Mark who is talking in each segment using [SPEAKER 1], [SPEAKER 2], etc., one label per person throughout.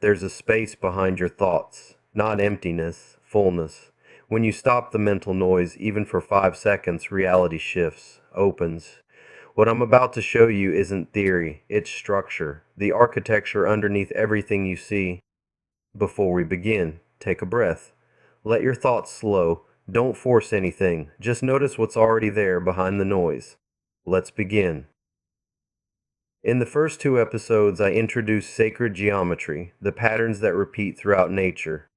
[SPEAKER 1] there's a space behind your thoughts, not emptiness, fullness. When you stop the mental noise, even for 5 seconds, reality shifts, opens. What I'm about to show you isn't theory, it's structure, the architecture underneath everything you see. Before we begin, take a breath. Let your thoughts slow. Don't force anything. Just notice what's already there behind the noise. Let's begin. In the first two episodes, I introduced sacred geometry, the patterns that repeat throughout nature.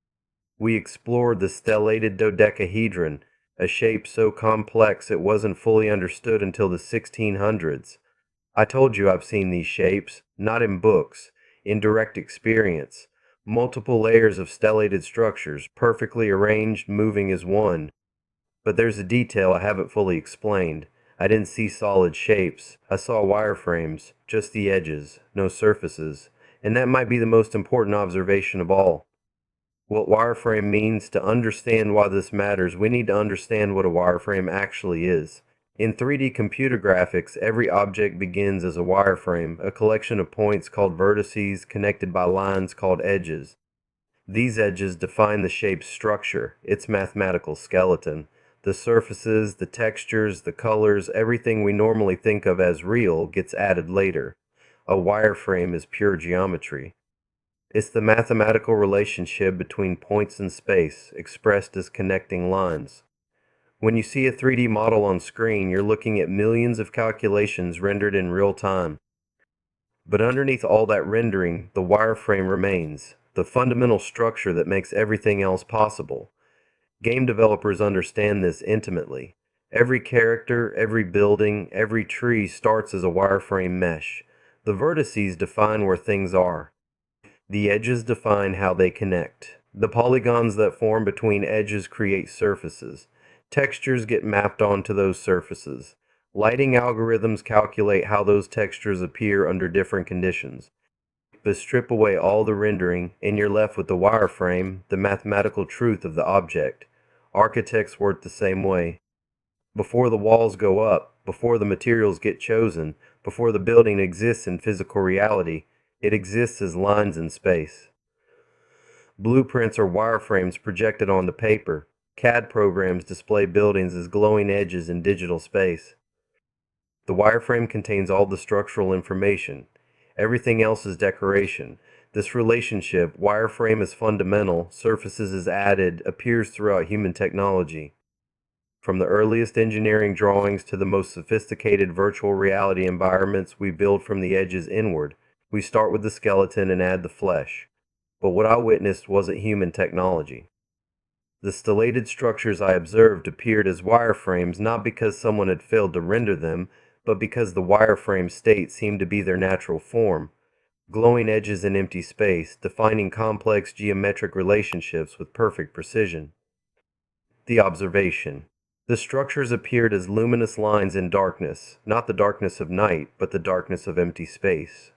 [SPEAKER 1] We explored the stellated dodecahedron, a shape so complex it wasn't fully understood until the 1600s. I told you I've seen these shapes, not in books, in direct experience. Multiple layers of stellated structures, perfectly arranged, moving as one. But there's a detail I haven't fully explained. I didn't see solid shapes. I saw wireframes, just the edges, no surfaces. And that might be the most important observation of all. What wireframe means, to understand why this matters, we need to understand what a wireframe actually is. In 3D computer graphics, every object begins as a wireframe, a collection of points called vertices connected by lines called edges. These edges define the shape's structure, its mathematical skeleton. The surfaces, the textures, the colors, everything we normally think of as real gets added later. A wireframe is pure geometry. It's the mathematical relationship between points in space, expressed as connecting lines. When you see a 3D model on screen, you're looking at millions of calculations rendered in real time. But underneath all that rendering, the wireframe remains, the fundamental structure that makes everything else possible. Game developers understand this intimately. Every character, every building, every tree starts as a wireframe mesh. The vertices define where things are. The edges define how they connect. The polygons that form between edges create surfaces. Textures get mapped onto those surfaces. Lighting algorithms calculate how those textures appear under different conditions. But strip away all the rendering, and you're left with the wireframe, the mathematical truth of the object. Architects work the same way. Before the walls go up, before the materials get chosen, before the building exists in physical reality, it exists as lines in space. Blueprints are wireframes projected onto paper. CAD programs display buildings as glowing edges in digital space. The wireframe contains all the structural information. Everything else is decoration. This relationship, wireframe is fundamental, surfaces is added, appears throughout human technology. From the earliest engineering drawings to the most sophisticated virtual reality environments, we build from the edges inward. We start with the skeleton and add the flesh. But what I witnessed wasn't human technology. The stellated structures I observed appeared as wireframes not because someone had failed to render them, but because the wireframe state seemed to be their natural form. Glowing edges in empty space, defining complex geometric relationships with perfect precision. The observation. The structures appeared as luminous lines in darkness, not the darkness of night, but the darkness of empty space.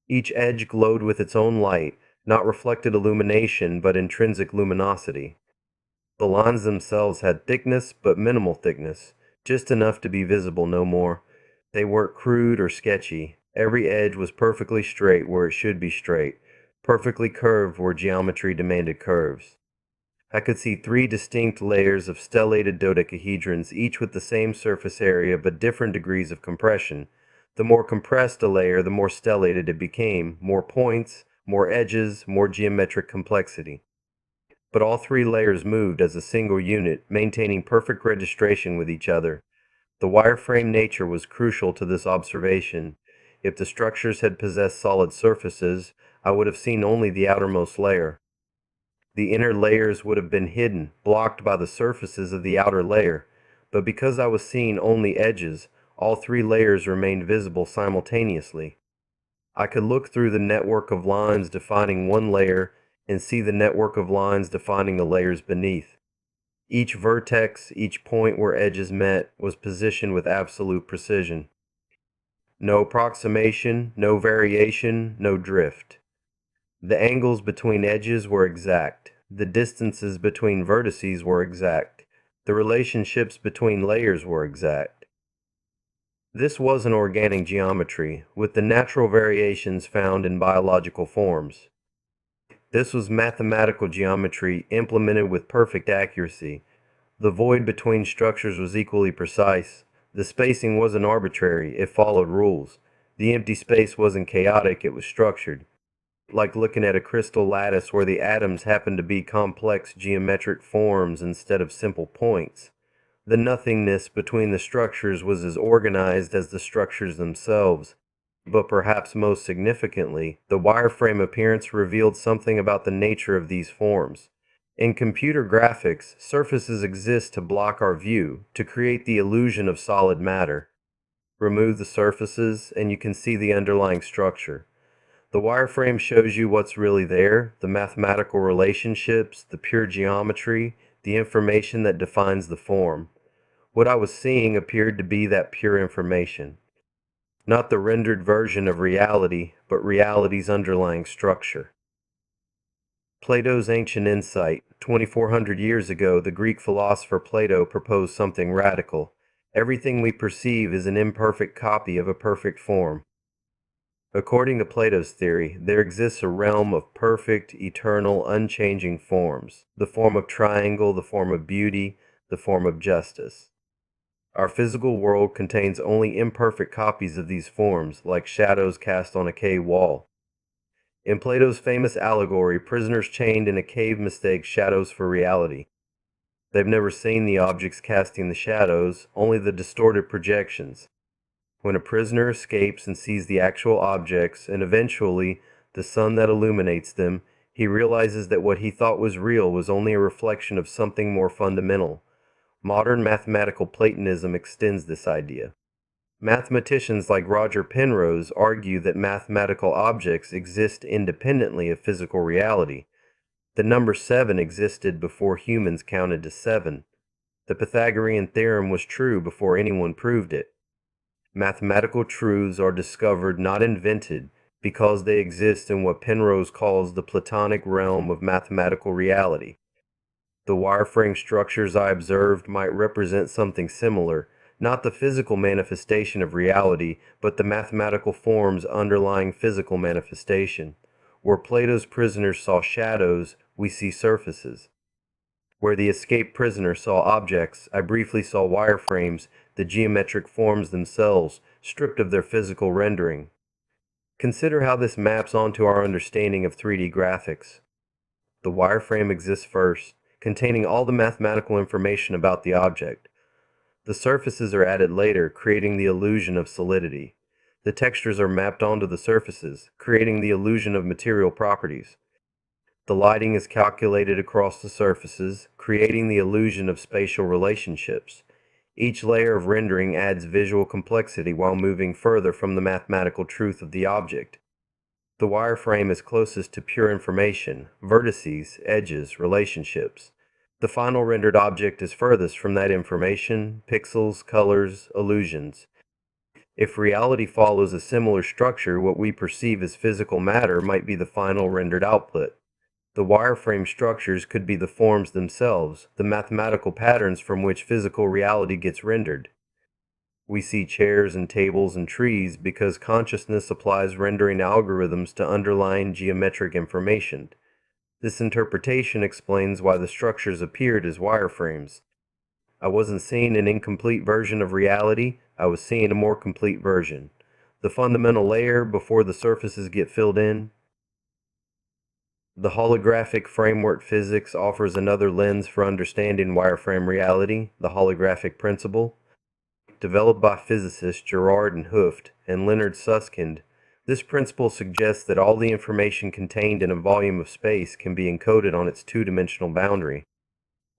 [SPEAKER 1] Each edge glowed with its own light, not reflected illumination, but intrinsic luminosity. The lines themselves had thickness, but minimal thickness, just enough to be visible, no more. They weren't crude or sketchy. Every edge was perfectly straight where it should be straight, perfectly curved where geometry demanded curves. I could see 3 distinct layers of stellated dodecahedrons, each with the same surface area but different degrees of compression. The more compressed a layer, the more stellated it became, more points, more edges, more geometric complexity. But all 3 layers moved as a single unit, maintaining perfect registration with each other. The wireframe nature was crucial to this observation. If the structures had possessed solid surfaces, I would have seen only the outermost layer. The inner layers would have been hidden, blocked by the surfaces of the outer layer. But because I was seeing only edges, all 3 layers remained visible simultaneously. I could look through the network of lines defining one layer and see the network of lines defining the layers beneath. Each vertex, each point where edges met, was positioned with absolute precision. No approximation, no variation, no drift. The angles between edges were exact. The distances between vertices were exact. The relationships between layers were exact. This was an organic geometry, with the natural variations found in biological forms. This was mathematical geometry implemented with perfect accuracy. The void between structures was equally precise. The spacing wasn't arbitrary, it followed rules. The empty space wasn't chaotic, it was structured. Like looking at a crystal lattice where the atoms happened to be complex geometric forms instead of simple points. The nothingness between the structures was as organized as the structures themselves. But perhaps most significantly, the wireframe appearance revealed something about the nature of these forms. In computer graphics, surfaces exist to block our view, to create the illusion of solid matter. Remove the surfaces, and you can see the underlying structure. The wireframe shows you what's really there, the mathematical relationships, the pure geometry, the information that defines the form. What I was seeing appeared to be that pure information. Not the rendered version of reality, but reality's underlying structure. Plato's ancient insight. 2,400 years ago, the Greek philosopher Plato proposed something radical. Everything we perceive is an imperfect copy of a perfect form. According to Plato's theory, there exists a realm of perfect, eternal, unchanging forms. The form of triangle, the form of beauty, the form of justice. Our physical world contains only imperfect copies of these forms, like shadows cast on a cave wall. In Plato's famous allegory, prisoners chained in a cave mistake shadows for reality. They've never seen the objects casting the shadows, only the distorted projections. When a prisoner escapes and sees the actual objects, and eventually the sun that illuminates them, he realizes that what he thought was real was only a reflection of something more fundamental. Modern mathematical Platonism extends this idea. Mathematicians like Roger Penrose argue that mathematical objects exist independently of physical reality. The number 7 existed before humans counted to 7. The Pythagorean theorem was true before anyone proved it. Mathematical truths are discovered, not invented, because they exist in what Penrose calls the Platonic realm of mathematical reality. The wireframe structures I observed might represent something similar, not the physical manifestation of reality, but the mathematical forms underlying physical manifestation. Where Plato's prisoners saw shadows, we see surfaces. Where the escaped prisoner saw objects, I briefly saw wireframes, the geometric forms themselves, stripped of their physical rendering. Consider how this maps onto our understanding of 3D graphics. The wireframe exists first, containing all the mathematical information about the object. The surfaces are added later, creating the illusion of solidity. The textures are mapped onto the surfaces, creating the illusion of material properties. The lighting is calculated across the surfaces, creating the illusion of spatial relationships. Each layer of rendering adds visual complexity while moving further from the mathematical truth of the object. The wireframe is closest to pure information, vertices, edges, relationships. The final rendered object is furthest from that information, pixels, colors, illusions. If reality follows a similar structure, what we perceive as physical matter might be the final rendered output. The wireframe structures could be the forms themselves, the mathematical patterns from which physical reality gets rendered. We see chairs and tables and trees because consciousness applies rendering algorithms to underlying geometric information. This interpretation explains why the structures appeared as wireframes. I wasn't seeing an incomplete version of reality, I was seeing a more complete version. The fundamental layer before the surfaces get filled in. The holographic framework physics offers another lens for understanding wireframe reality, the holographic principle. Developed by physicists Gerard and Hooft and Leonard Susskind, this principle suggests that all the information contained in a volume of space can be encoded on its two-dimensional boundary.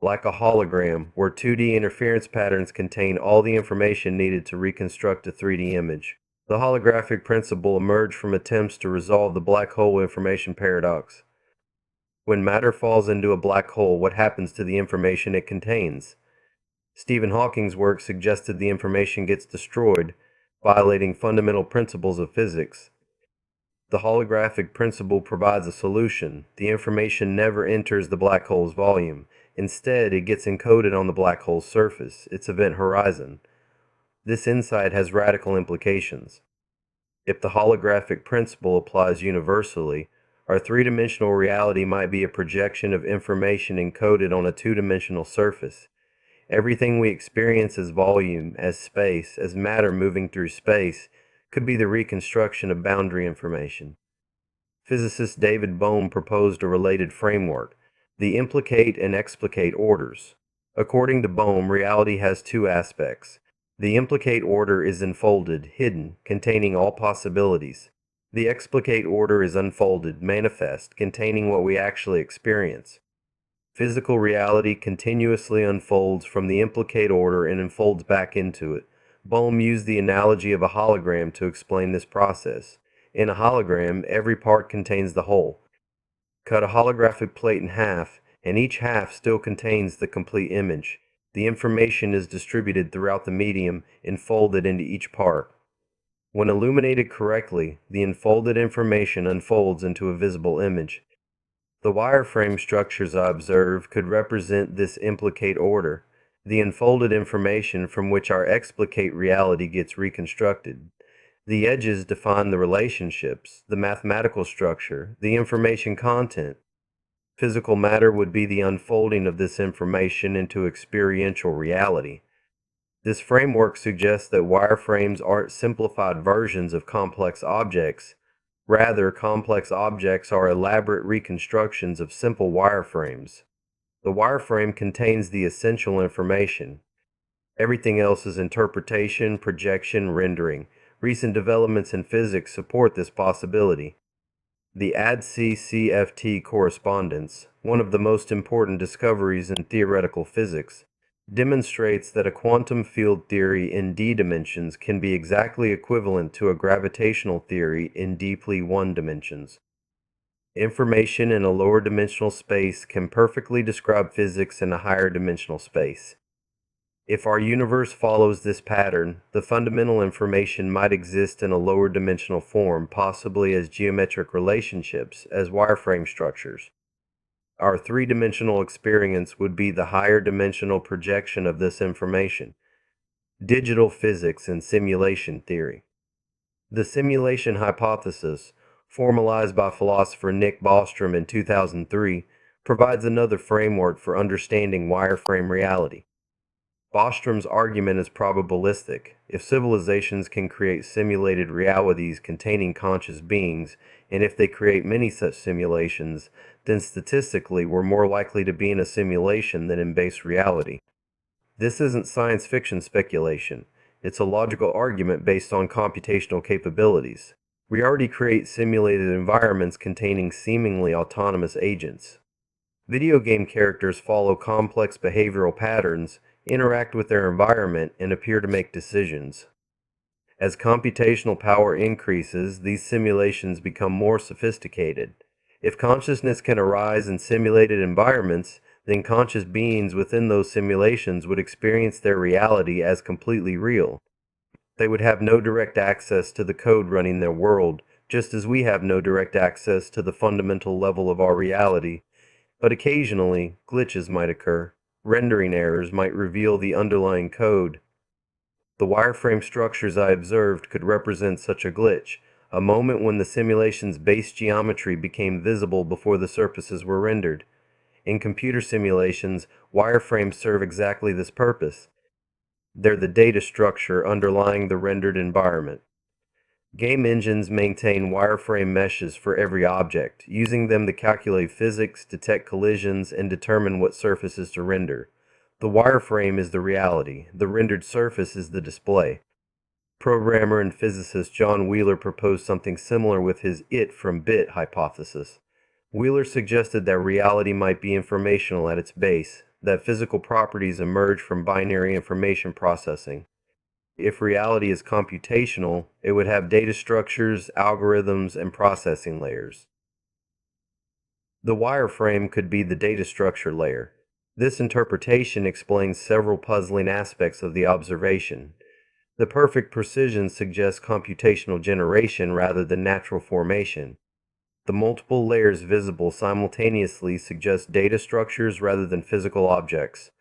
[SPEAKER 1] Like a hologram, where 2D interference patterns contain all the information needed to reconstruct a 3D image. The holographic principle emerged from attempts to resolve the black hole information paradox. When matter falls into a black hole, what happens to the information it contains? Stephen Hawking's work suggested the information gets destroyed, violating fundamental principles of physics. The holographic principle provides a solution. The information never enters the black hole's volume. Instead, it gets encoded on the black hole's surface, its event horizon. This insight has radical implications. If the holographic principle applies universally, Our three-dimensional reality might be a projection of information encoded on a two-dimensional surface. Everything we experience as volume, as space, as matter moving through space could be the reconstruction of boundary information. Physicist David Bohm proposed a related framework, the implicate and explicate orders. According to Bohm, reality has two aspects. The implicate order is enfolded, hidden, containing all possibilities. The explicate order is unfolded, manifest, containing what we actually experience. Physical reality continuously unfolds from the implicate order and unfolds back into it. Bohm used the analogy of a hologram to explain this process. In a hologram, every part contains the whole. Cut a holographic plate in half, and each half still contains the complete image. The information is distributed throughout the medium and folded into each part. When illuminated correctly, the enfolded information unfolds into a visible image. The wireframe structures I observe could represent this implicate order, the unfolded information from which our explicate reality gets reconstructed. The edges define the relationships, the mathematical structure, the information content. Physical matter would be the unfolding of this information into experiential reality. This framework suggests that wireframes aren't simplified versions of complex objects. Rather, complex objects are elaborate reconstructions of simple wireframes. The wireframe contains the essential information. Everything else is interpretation, projection, rendering. Recent developments in physics support this possibility. The ATTRIBUTION correspondence, one of the most important discoveries in theoretical physics, demonstrates that a quantum field theory in d dimensions can be exactly equivalent to a gravitational theory in deeply one dimensions. Information in a lower dimensional space can perfectly describe physics in a higher dimensional space. If our universe follows this pattern, the fundamental information might exist in a lower dimensional form, possibly as geometric relationships, as wireframe structures. Our three-dimensional experience would be the higher dimensional projection of this information. Digital physics and simulation theory. The simulation hypothesis, formalized by philosopher Nick Bostrom in 2003, provides another framework for understanding wireframe reality. Bostrom's argument is probabilistic. If civilizations can create simulated realities containing conscious beings, and if they create many such simulations, then statistically we're more likely to be in a simulation than in base reality. This isn't science fiction speculation. It's a logical argument based on computational capabilities. We already create simulated environments containing seemingly autonomous agents. Video game characters follow complex behavioral patterns, interact with their environment, and appear to make decisions. As computational power increases, these simulations become more sophisticated. If consciousness can arise in simulated environments, then conscious beings within those simulations would experience their reality as completely real. They would have no direct access to the code running their world, just as we have no direct access to the fundamental level of our reality. But occasionally, glitches might occur. Rendering errors might reveal the underlying code. The wireframe structures I observed could represent such a glitch, a moment when the simulation's base geometry became visible before the surfaces were rendered. In computer simulations, wireframes serve exactly this purpose. They're the data structure underlying the rendered environment. Game engines maintain wireframe meshes for every object, using them to calculate physics, detect collisions, and determine what surfaces to render. The wireframe is the reality. The rendered surface is the display. Programmer and physicist John Wheeler proposed something similar with his it from bit hypothesis. Wheeler suggested that reality might be informational at its base, that physical properties emerge from binary information processing. If reality is computational, it would have data structures, algorithms, and processing layers. The wireframe could be the data structure layer. This interpretation explains several puzzling aspects of the observation. The perfect precision suggests computational generation rather than natural formation. The multiple layers visible simultaneously suggest data structures rather than physical objects.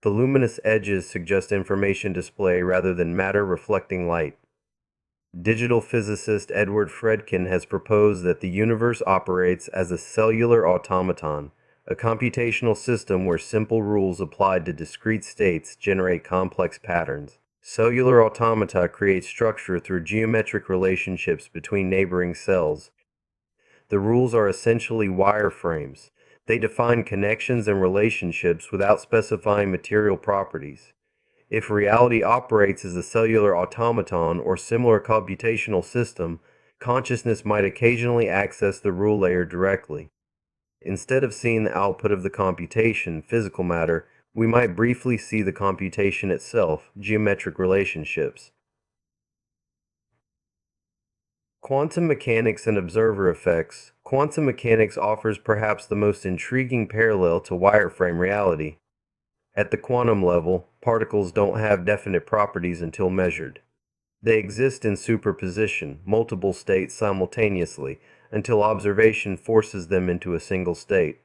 [SPEAKER 1] The luminous edges suggest information display rather than matter reflecting light. Digital physicist Edward Fredkin has proposed that the universe operates as a cellular automaton, a computational system where simple rules applied to discrete states generate complex patterns. Cellular automata create structure through geometric relationships between neighboring cells. The rules are essentially wireframes. They define connections and relationships without specifying material properties. If reality operates as a cellular automaton or similar computational system, consciousness might occasionally access the rule layer directly. Instead of seeing the output of the computation, physical matter, we might briefly see the computation itself, geometric relationships. Quantum mechanics and observer effects. Quantum mechanics offers perhaps the most intriguing parallel to wireframe reality. At the quantum level, particles don't have definite properties until measured. They exist in superposition, multiple states simultaneously, until observation forces them into a single state.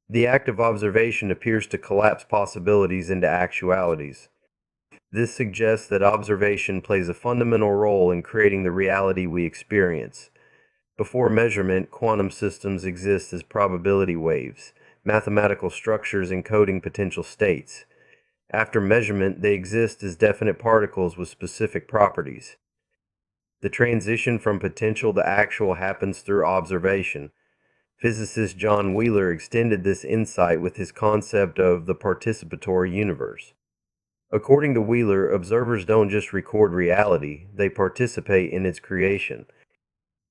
[SPEAKER 1] The act of observation appears to collapse possibilities into actualities. This suggests that observation plays a fundamental role in creating the reality we experience. Before measurement, quantum systems exist as probability waves, mathematical structures encoding potential states. After measurement, they exist as definite particles with specific properties. The transition from potential to actual happens through observation. Physicist John Wheeler extended this insight with his concept of the participatory universe. According to Wheeler, observers don't just record reality, they participate in its creation.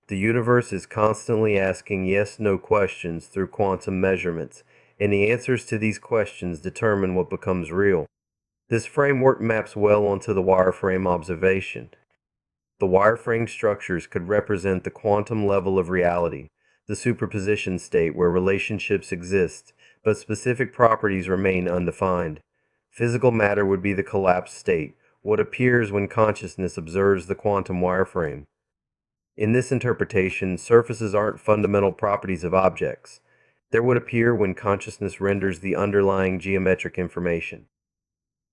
[SPEAKER 1] The universe is constantly asking yes-no questions through quantum measurements, and the answers to these questions determine what becomes real. This framework maps well onto the wireframe observation. The wireframe structures could represent the quantum level of reality, the superposition state where relationships exist, but specific properties remain undefined. Physical matter would be the collapsed state, what appears when consciousness observes the quantum wireframe. In this interpretation, surfaces aren't fundamental properties of objects. They would appear when consciousness renders the underlying geometric information.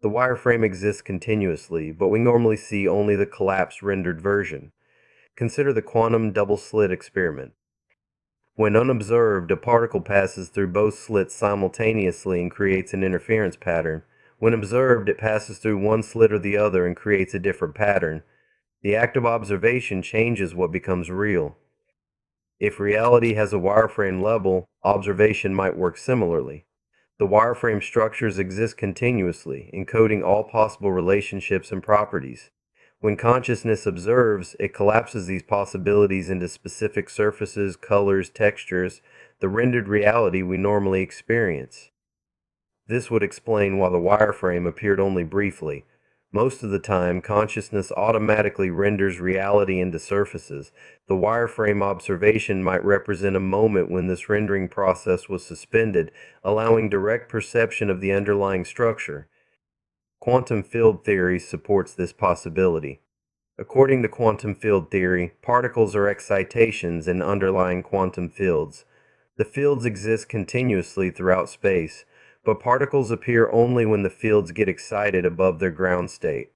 [SPEAKER 1] The wireframe exists continuously, but we normally see only the collapsed rendered version. Consider the quantum double-slit experiment. When unobserved, a particle passes through both slits simultaneously and creates an interference pattern. When observed, it passes through one slit or the other and creates a different pattern. The act of observation changes what becomes real. If reality has a wireframe level, observation might work similarly. The wireframe structures exist continuously, encoding all possible relationships and properties. When consciousness observes, it collapses these possibilities into specific surfaces, colors, textures, the rendered reality we normally experience. This would explain why the wireframe appeared only briefly. Most of the time, consciousness automatically renders reality into surfaces. The wireframe observation might represent a moment when this rendering process was suspended, allowing direct perception of the underlying structure. Quantum field theory supports this possibility. According to quantum field theory, particles are excitations in underlying quantum fields. The fields exist continuously throughout space, but particles appear only when the fields get excited above their ground state.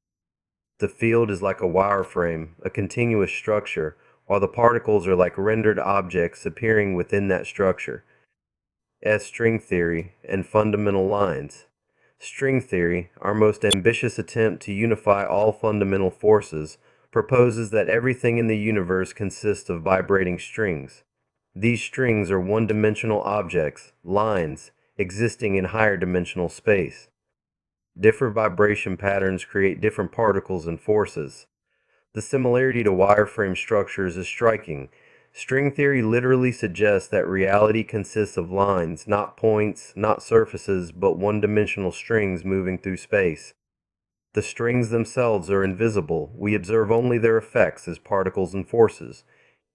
[SPEAKER 1] The field is like a wireframe, a continuous structure, while the particles are like rendered objects appearing within that structure. As string theory and fundamental lines. String theory, our most ambitious attempt to unify all fundamental forces, proposes that everything in the universe consists of vibrating strings. These strings are one-dimensional objects, lines, existing in higher dimensional space. Different vibration patterns create different particles and forces. The similarity to wireframe structures is striking. String theory literally suggests that reality consists of lines, not points, not surfaces, but one-dimensional strings moving through space. The strings themselves are invisible. We observe only their effects as particles and forces.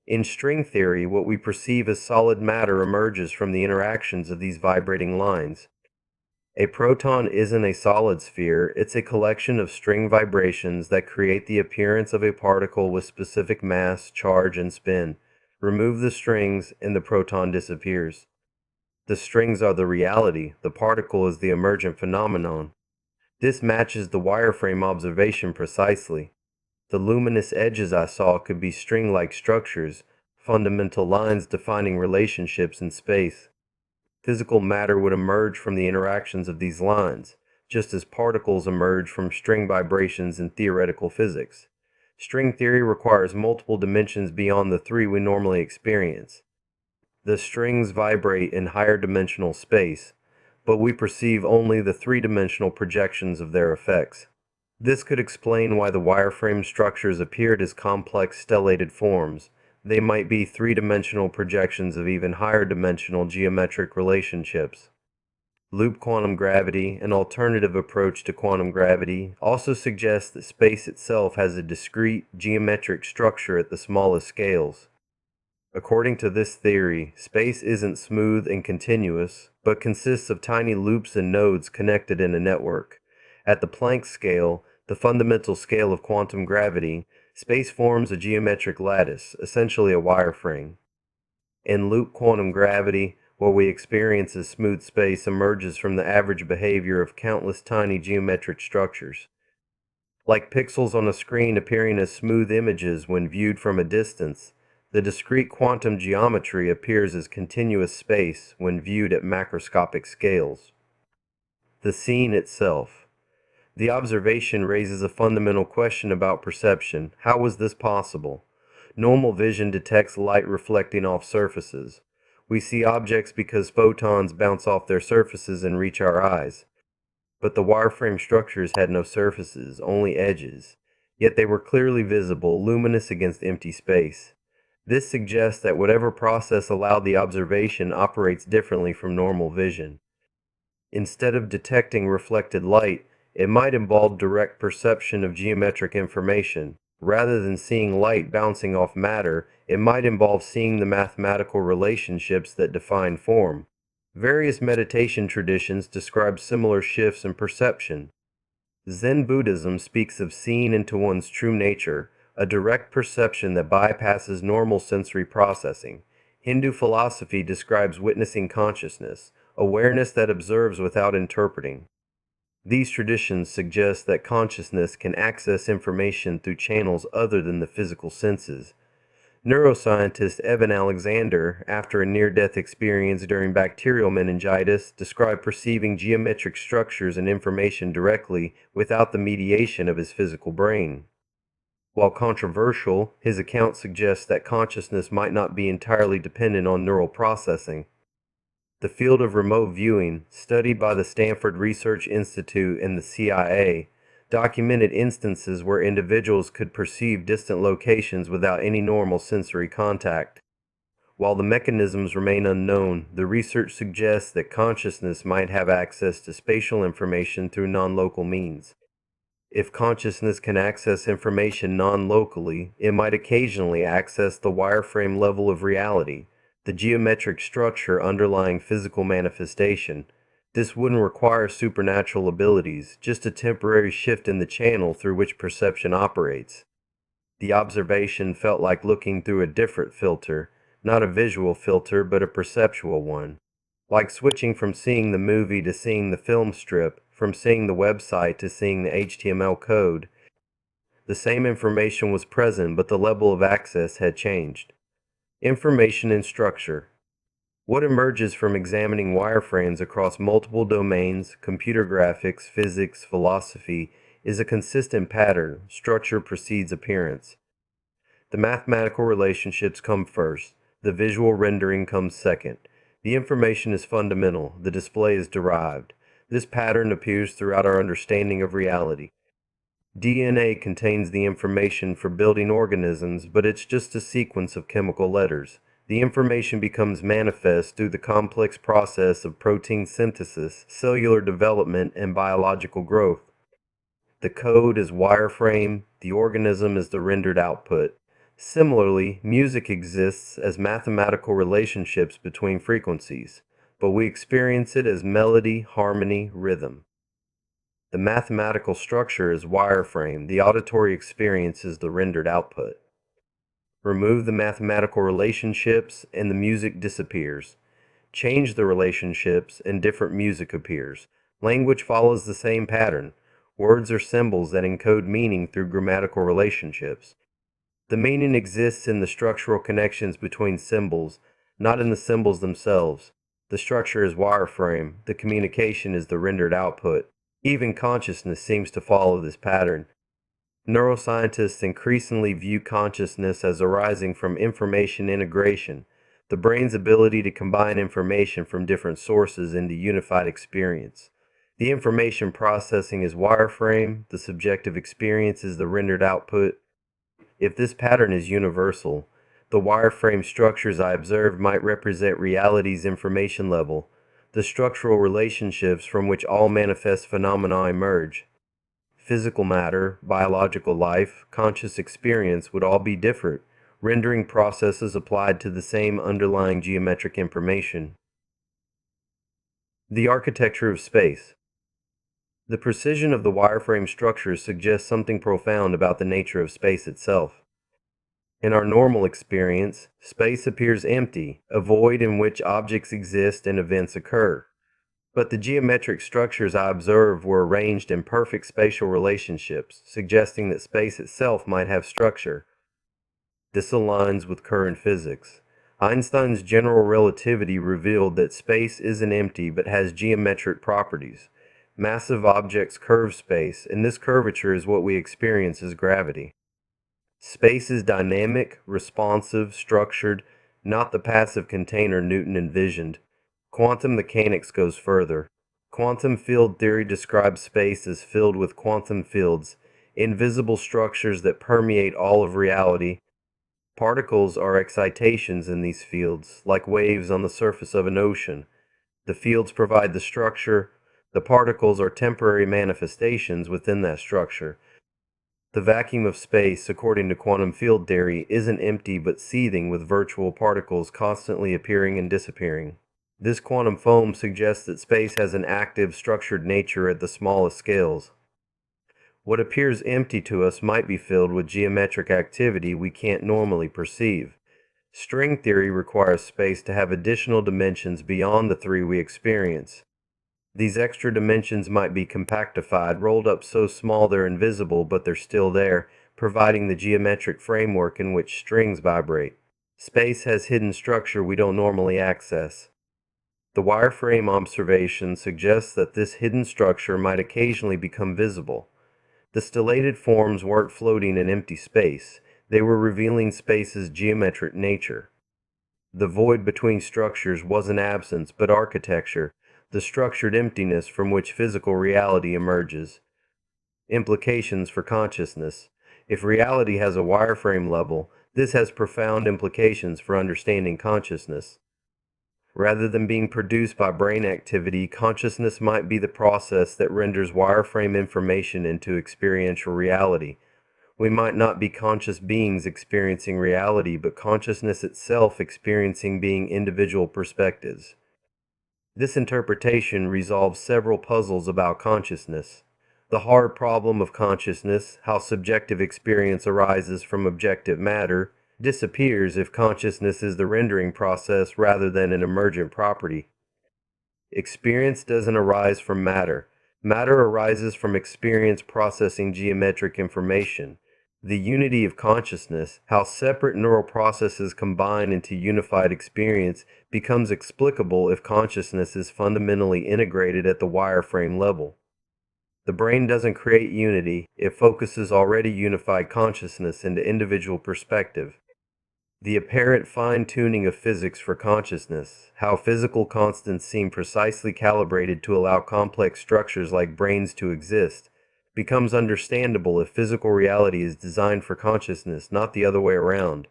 [SPEAKER 1] In string theory, what we perceive as solid matter emerges from the interactions of these vibrating lines. A proton isn't a solid sphere, it's a collection of string vibrations that create the appearance of a particle with specific mass, charge, and spin. Remove the strings, and the proton disappears. The strings are the reality, the particle is the emergent phenomenon. This matches the wireframe observation precisely. The luminous edges I saw could be string-like structures, fundamental lines defining relationships in space. Physical matter would emerge from the interactions of these lines, just as particles emerge from string vibrations in theoretical physics. String theory requires multiple dimensions beyond the three we normally experience. The strings vibrate in higher dimensional space, but we perceive only the three-dimensional projections of their effects. This could explain why the wireframe structures appeared as complex stellated forms. They might be three-dimensional projections of even higher dimensional geometric relationships. Loop quantum gravity, an alternative approach to quantum gravity, also suggests that space itself has a discrete geometric structure at the smallest scales. According to this theory, space isn't smooth and continuous, but consists of tiny loops and nodes connected in a network. At the Planck scale, the fundamental scale of quantum gravity, space forms a geometric lattice, essentially a wireframe. In loop quantum gravity, what we experience as smooth space emerges from the average behavior of countless tiny geometric structures. Like pixels on a screen appearing as smooth images when viewed from a distance, the discrete quantum geometry appears as continuous space when viewed at macroscopic scales. The scene itself. The observation raises a fundamental question about perception. How was this possible? Normal vision detects light reflecting off surfaces. We see objects because photons bounce off their surfaces and reach our eyes. But the wireframe structures had no surfaces, only edges. Yet they were clearly visible, luminous against empty space. This suggests that whatever process allowed the observation operates differently from normal vision. Instead of detecting reflected light, it might involve direct perception of geometric information. Rather than seeing light bouncing off matter, it might involve seeing the mathematical relationships that define form. Various meditation traditions describe similar shifts in perception. Zen Buddhism speaks of seeing into one's true nature, a direct perception that bypasses normal sensory processing. Hindu philosophy describes witnessing consciousness, awareness that observes without interpreting. These traditions suggest that consciousness can access information through channels other than the physical senses. Neuroscientist Evan Alexander, after a near-death experience during bacterial meningitis, described perceiving geometric structures and information directly without the mediation of his physical brain. While controversial, his account suggests that consciousness might not be entirely dependent on neural processing. The field of remote viewing, studied by the Stanford Research Institute and the CIA, documented instances where individuals could perceive distant locations without any normal sensory contact. While the mechanisms remain unknown, the research suggests that consciousness might have access to spatial information through non-local means. If consciousness can access information non-locally, it might occasionally access the wireframe level of reality, the geometric structure underlying physical manifestation. This wouldn't require supernatural abilities, just a temporary shift in the channel through which perception operates. The observation felt like looking through a different filter, not a visual filter, but a perceptual one. Like switching from seeing the movie to seeing the film strip, from seeing the website to seeing the HTML code. The same information was present, but the level of access had changed. Information and structure. What emerges from examining wireframes across multiple domains, computer graphics, physics, philosophy, is a consistent pattern. Structure precedes appearance. The mathematical relationships come first. The visual rendering comes second. The information is fundamental. The display is derived. This pattern appears throughout our understanding of reality. DNA contains the information for building organisms, but it's just a sequence of chemical letters. The information becomes manifest through the complex process of protein synthesis, cellular development, and biological growth. The code is wireframe, the organism is the rendered output. Similarly, music exists as mathematical relationships between frequencies, but we experience it as melody, harmony, rhythm. The mathematical structure is wireframe, the auditory experience is the rendered output. Remove the mathematical relationships and the music disappears. Change the relationships and different music appears. Language follows the same pattern. Words are symbols that encode meaning through grammatical relationships. The meaning exists in the structural connections between symbols, not in the symbols themselves. The structure is wireframe, the communication is the rendered output. Even consciousness seems to follow this pattern. Neuroscientists increasingly view consciousness as arising from information integration, the brain's ability to combine information from different sources into unified experience. The information processing is wireframe, the subjective experience is the rendered output. If this pattern is universal, the wireframe structures I observed might represent reality's information level, the structural relationships from which all manifest phenomena emerge. Physical matter, biological life, conscious experience would all be different, rendering processes applied to the same underlying geometric information. The architecture of space. The precision of the wireframe structures suggests something profound about the nature of space itself. In our normal experience, space appears empty, a void in which objects exist and events occur. But the geometric structures I observed were arranged in perfect spatial relationships, suggesting that space itself might have structure. This aligns with current physics. Einstein's general relativity revealed that space isn't empty but has geometric properties. Massive objects curve space, and this curvature is what we experience as gravity. Space is dynamic, responsive, structured, not the passive container Newton envisioned. Quantum mechanics goes further. Quantum field theory describes space as filled with quantum fields, invisible structures that permeate all of reality. Particles are excitations in these fields, like waves on the surface of an ocean. The fields provide the structure. The particles are temporary manifestations within that structure. The vacuum of space, according to quantum field theory, isn't empty but seething with virtual particles constantly appearing and disappearing. This quantum foam suggests that space has an active, structured nature at the smallest scales. What appears empty to us might be filled with geometric activity we can't normally perceive. String theory requires space to have additional dimensions beyond the three we experience. These extra dimensions might be compactified, rolled up so small they're invisible, but they're still there, providing the geometric framework in which strings vibrate. Space has hidden structure we don't normally access. The wireframe observation suggests that this hidden structure might occasionally become visible. The stellated forms weren't floating in empty space, they were revealing space's geometric nature. The void between structures wasn't absence, but architecture, the structured emptiness from which physical reality emerges. Implications for consciousness. If reality has a wireframe level, this has profound implications for understanding consciousness. Rather than being produced by brain activity, consciousness might be the process that renders wireframe information into experiential reality. We might not be conscious beings experiencing reality, but consciousness itself experiencing being individual perspectives. This interpretation resolves several puzzles about consciousness. The hard problem of consciousness, how subjective experience arises from objective matter, disappears if consciousness is the rendering process rather than an emergent property. Experience doesn't arise from matter. Matter arises from experience processing geometric information. The unity of consciousness, how separate neural processes combine into unified experience, becomes explicable if consciousness is fundamentally integrated at the wireframe level. The brain doesn't create unity, it focuses already unified consciousness into individual perspective. The apparent fine-tuning of physics for consciousness, how physical constants seem precisely calibrated to allow complex structures like brains to exist, becomes understandable if physical reality is designed for consciousness, not the other way around.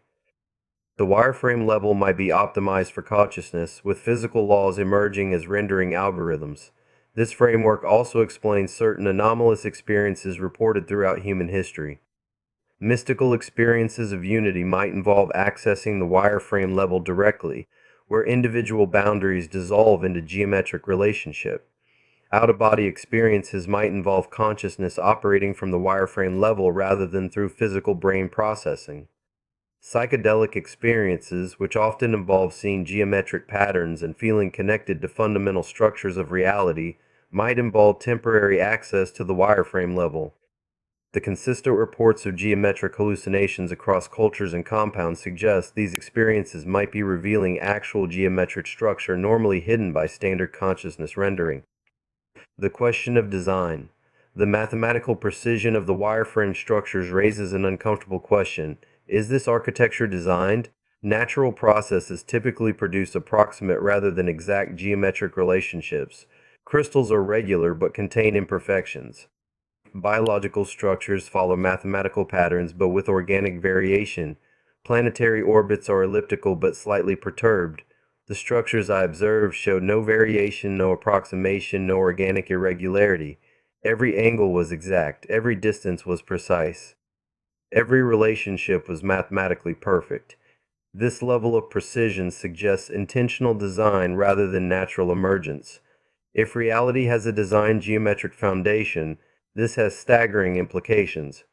[SPEAKER 1] The wireframe level might be optimized for consciousness, with physical laws emerging as rendering algorithms. This framework also explains certain anomalous experiences reported throughout human history. Mystical experiences of unity might involve accessing the wireframe level directly, where individual boundaries dissolve into geometric relationship. Out-of-body experiences might involve consciousness operating from the wireframe level rather than through physical brain processing. Psychedelic experiences, which often involve seeing geometric patterns and feeling connected to fundamental structures of reality, might involve temporary access to the wireframe level. The consistent reports of geometric hallucinations across cultures and compounds suggest these experiences might be revealing actual geometric structure normally hidden by standard consciousness rendering. The question of design. The mathematical precision of the wireframe structures raises an uncomfortable question. Is this architecture designed? Natural processes typically produce approximate rather than exact geometric relationships. Crystals are regular but contain imperfections. Biological structures follow mathematical patterns but with organic variation. Planetary orbits are elliptical but slightly perturbed. The structures I observed showed no variation, no approximation, no organic irregularity. Every angle was exact, every distance was precise. Every relationship was mathematically perfect. This level of precision suggests intentional design rather than natural emergence. If reality has a designed geometric foundation, this has staggering implications.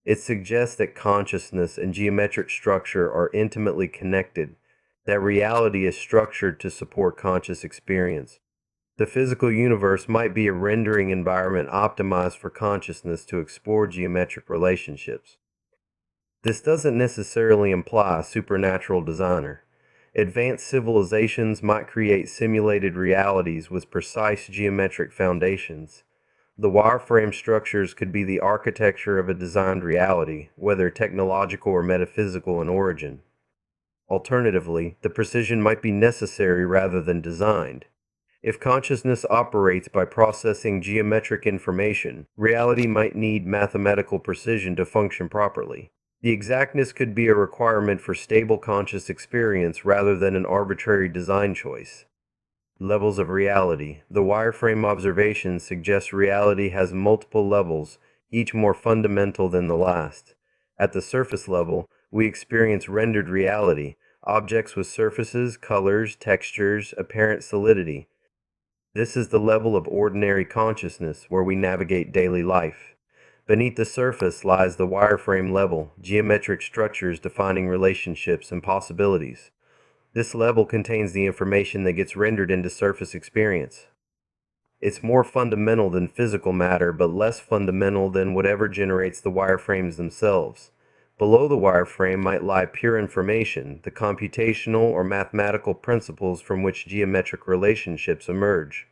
[SPEAKER 1] It suggests that consciousness and geometric structure are intimately connected, that reality is structured to support conscious experience. The physical universe might be a rendering environment optimized for consciousness to explore geometric relationships. This doesn't necessarily imply a supernatural designer. Advanced civilizations might create simulated realities with precise geometric foundations. The wireframe structures could be the architecture of a designed reality, whether technological or metaphysical in origin. Alternatively, the precision might be necessary rather than designed. If consciousness operates by processing geometric information, reality might need mathematical precision to function properly. The exactness could be a requirement for stable conscious experience rather than an arbitrary design choice. Levels of reality. The wireframe observation suggests reality has multiple levels, each more fundamental than the last. At the surface level, we experience rendered reality, objects with surfaces, colors, textures, apparent solidity. This is the level of ordinary consciousness where we navigate daily life. Beneath the surface lies the wireframe level, geometric structures defining relationships and possibilities. This level contains the information that gets rendered into surface experience. It's more fundamental than physical matter, but less fundamental than whatever generates the wireframes themselves. Below the wireframe might lie pure information, the computational or mathematical principles from which geometric relationships emerge.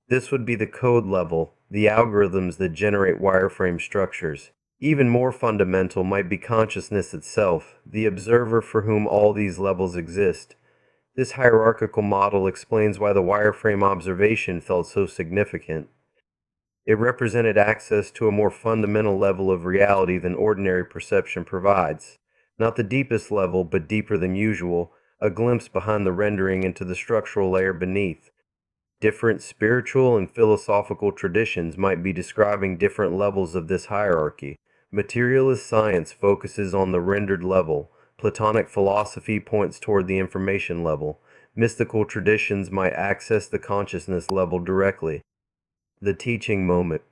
[SPEAKER 1] This would be the code level, the algorithms that generate wireframe structures. Even more fundamental might be consciousness itself, the observer for whom all these levels exist. This hierarchical model explains why the wireframe observation felt so significant. It represented access to a more fundamental level of reality than ordinary perception provides. Not the deepest level, but deeper than usual, a glimpse behind the rendering into the structural layer beneath. Different spiritual and philosophical traditions might be describing different levels of this hierarchy. Materialist science focuses on the rendered level. Platonic philosophy points toward the information level. Mystical traditions might access the consciousness level directly. The teaching moment.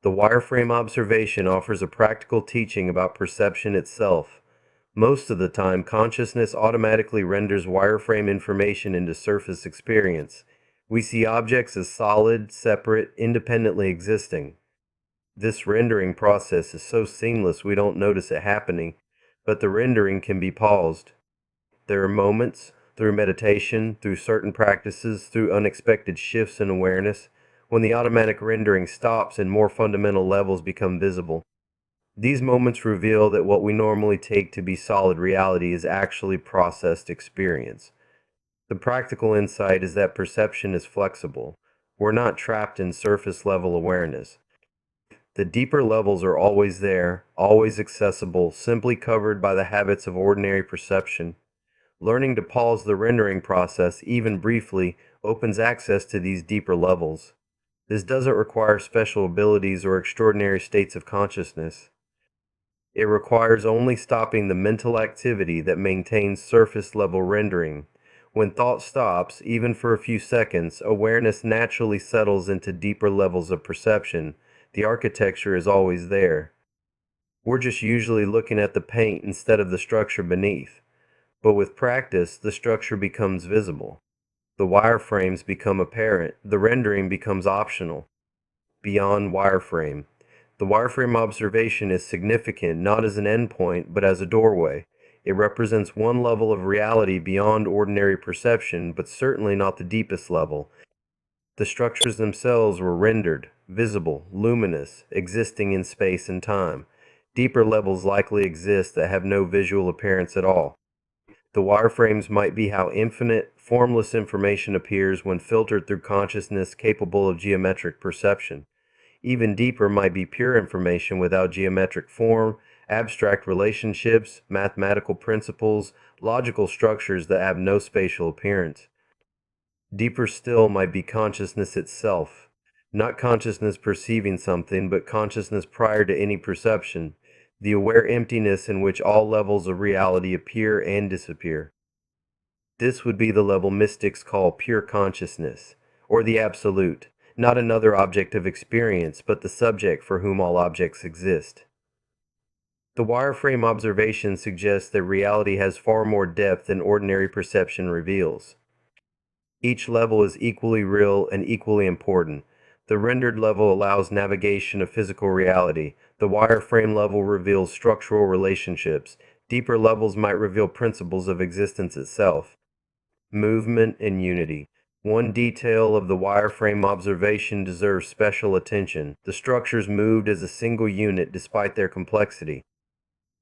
[SPEAKER 1] The wireframe observation offers a practical teaching about perception itself. Most of the time, consciousness automatically renders wireframe information into surface experience. We see objects as solid, separate, independently existing. This rendering process is so seamless we don't notice it happening, but the rendering can be paused. There are moments, through meditation, through certain practices, through unexpected shifts in awareness, when the automatic rendering stops and more fundamental levels become visible. These moments reveal that what we normally take to be solid reality is actually processed experience. The practical insight is that perception is flexible. We're not trapped in surface level awareness. The deeper levels are always there, always accessible, simply covered by the habits of ordinary perception. Learning to pause the rendering process, even briefly, opens access to these deeper levels. This doesn't require special abilities or extraordinary states of consciousness. It requires only stopping the mental activity that maintains surface level rendering. When thought stops, even for a few seconds, awareness naturally settles into deeper levels of perception. The architecture is always there. We're just usually looking at the paint instead of the structure beneath. But with practice, the structure becomes visible. The wireframes become apparent, the rendering becomes optional. Beyond wireframe. The wireframe observation is significant not as an endpoint, but as a doorway. It represents one level of reality beyond ordinary perception, but certainly not the deepest level. The structures themselves were rendered, visible, luminous, existing in space and time. Deeper levels likely exist that have no visual appearance at all. The wireframes might be how infinite, formless information appears when filtered through consciousness capable of geometric perception. Even deeper might be pure information without geometric form, abstract relationships, mathematical principles, logical structures that have no spatial appearance. Deeper still might be consciousness itself, not consciousness perceiving something, but consciousness prior to any perception, the aware emptiness in which all levels of reality appear and disappear. This would be the level mystics call pure consciousness, or the absolute, not another object of experience, but the subject for whom all objects exist. The wireframe observation suggests that reality has far more depth than ordinary perception reveals. Each level is equally real and equally important. The rendered level allows navigation of physical reality. The wireframe level reveals structural relationships. Deeper levels might reveal principles of existence itself. Movement and unity. One detail of the wireframe observation deserves special attention. The structures moved as a single unit despite their complexity.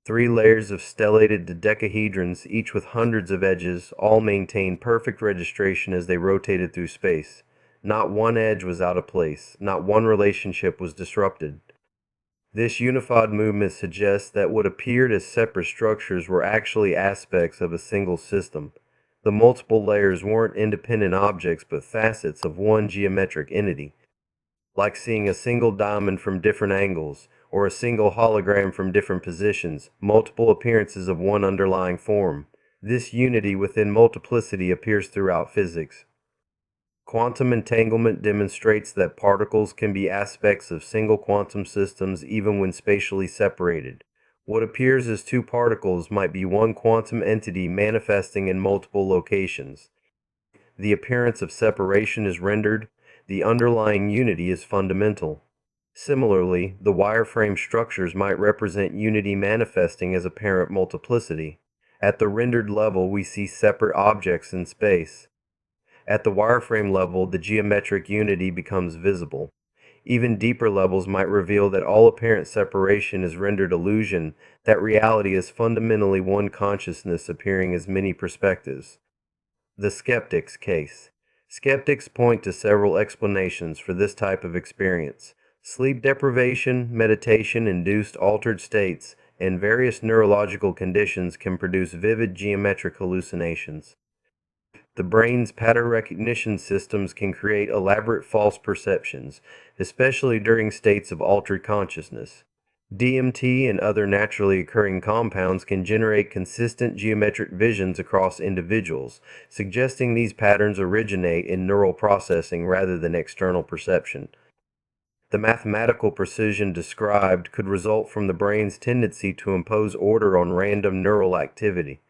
[SPEAKER 1] 3 layers of stellated dodecahedrons, each with hundreds of edges, all maintained perfect registration as they rotated through space. Not one edge was out of place, not one relationship was disrupted. This unified movement suggests that what appeared as separate structures were actually aspects of a single system. The multiple layers weren't independent objects but facets of one geometric entity, like seeing a single diamond from different angles, or a single hologram from different positions, multiple appearances of one underlying form. This unity within multiplicity appears throughout physics. Quantum entanglement demonstrates that particles can be aspects of single quantum systems even when spatially separated. What appears as 2 particles might be one quantum entity manifesting in multiple locations. The appearance of separation is rendered, the underlying unity is fundamental. Similarly, the wireframe structures might represent unity manifesting as apparent multiplicity. At the rendered level, we see separate objects in space. At the wireframe level, the geometric unity becomes visible. Even deeper levels might reveal that all apparent separation is rendered illusion, that reality is fundamentally one consciousness appearing as many perspectives. The skeptic's case. Skeptics point to several explanations for this type of experience. Sleep deprivation, meditation-induced altered states, and various neurological conditions can produce vivid geometric hallucinations. The brain's pattern recognition systems can create elaborate false perceptions, especially during states of altered consciousness. DMT and other naturally occurring compounds can generate consistent geometric visions across individuals, suggesting these patterns originate in neural processing rather than external perception. The mathematical precision described could result from the brain's tendency to impose order on random neural activity.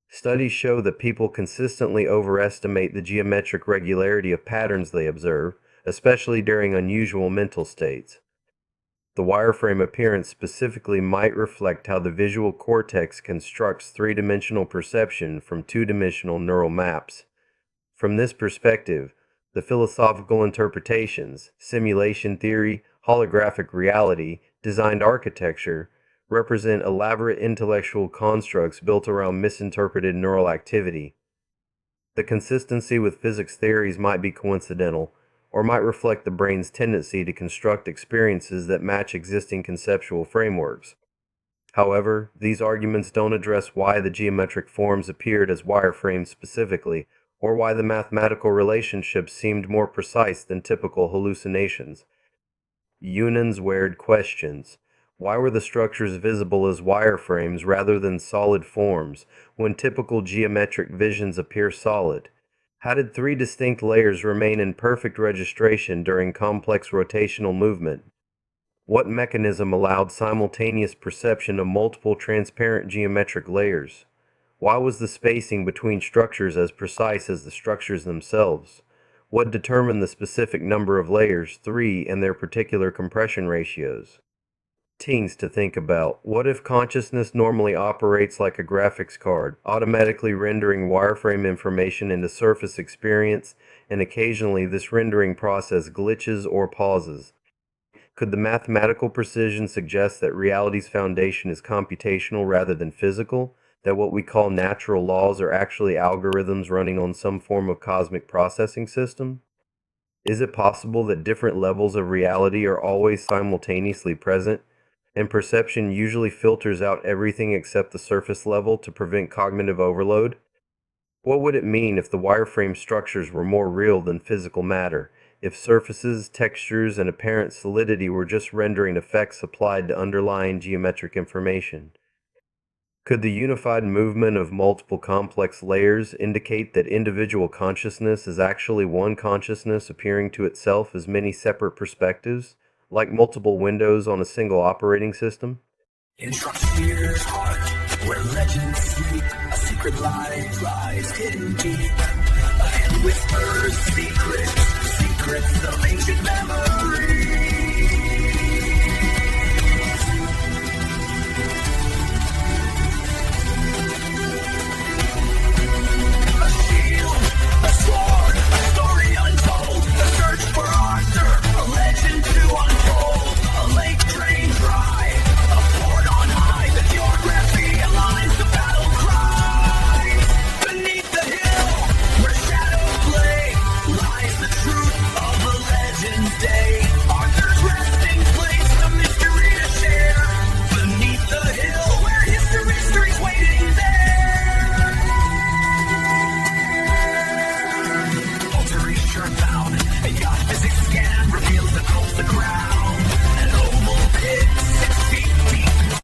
[SPEAKER 1] Studies show that people consistently overestimate the geometric regularity of patterns they observe, especially during unusual mental states. The wireframe appearance specifically might reflect how the visual cortex constructs 3-dimensional perception from 2-dimensional neural maps. From this perspective, the philosophical interpretations, simulation theory, holographic reality, designed architecture, represent elaborate intellectual constructs built around misinterpreted neural activity. The consistency with physics theories might be coincidental, or might reflect the brain's tendency to construct experiences that match existing conceptual frameworks. However, these arguments don't address why the geometric forms appeared as wireframes specifically, or why the mathematical relationships seemed more precise than typical hallucinations. Eunan's weird questions. Why were the structures visible as wireframes rather than solid forms, when typical geometric visions appear solid? How did 3 distinct layers remain in perfect registration during complex rotational movement? What mechanism allowed simultaneous perception of multiple transparent geometric layers? Why was the spacing between structures as precise as the structures themselves? What determined the specific number of layers, 3, and their particular compression ratios? Things to think about. What if consciousness normally operates like a graphics card, automatically rendering wireframe information into surface experience, and occasionally this rendering process glitches or pauses? Could the mathematical precision suggest that reality's foundation is computational rather than physical? That what we call natural laws are actually algorithms running on some form of cosmic processing system? Is it possible that different levels of reality are always simultaneously present, and perception usually filters out everything except the surface level to prevent cognitive overload? What would it mean if the wireframe structures were more real than physical matter? If surfaces, textures, and apparent solidity were just rendering effects applied to underlying geometric information? Could the unified movement of multiple complex layers indicate that individual consciousness is actually one consciousness appearing to itself as many separate perspectives, like multiple windows on a single operating system?
[SPEAKER 2] In Shakespeare's heart, where legends sleep, a secret life lies hidden deep. A hand whispers secrets, secrets of ancient memory.